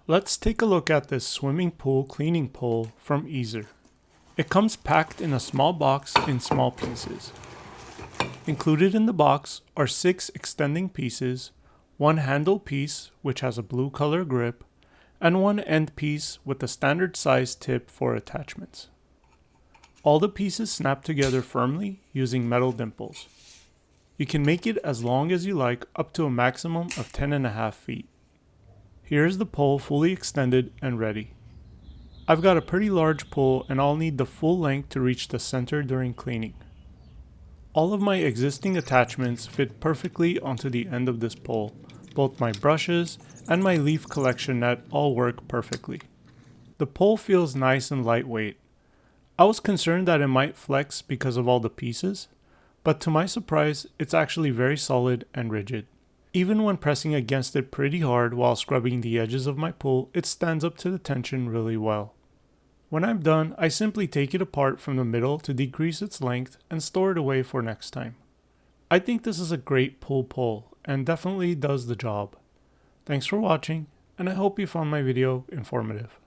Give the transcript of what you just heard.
Let's take a look at this swimming pool cleaning pole from Eazer. It comes packed in a small box in small pieces. Included in the box are 6 extending pieces, 1 handle piece which has a blue color grip, and 1 end piece with a standard size tip for attachments. All the pieces snap together firmly using metal dimples. You can make it as long as you like, up to a maximum of 10.5 feet. Here is the pole fully extended and ready. I've got a pretty large pole and I'll need the full length to reach the center during cleaning. All of my existing attachments fit perfectly onto the end of this pole. Both my brushes and my leaf collection net all work perfectly. The pole feels nice and lightweight. I was concerned that it might flex because of all the pieces, but to my surprise, it's actually very solid and rigid. Even when pressing against it pretty hard while scrubbing the edges of my pole, it stands up to the tension really well. When I'm done, I simply take it apart from the middle to decrease its length and store it away for next time. I think this is a great pool pole and definitely does the job. Thanks for watching, and I hope you found my video informative.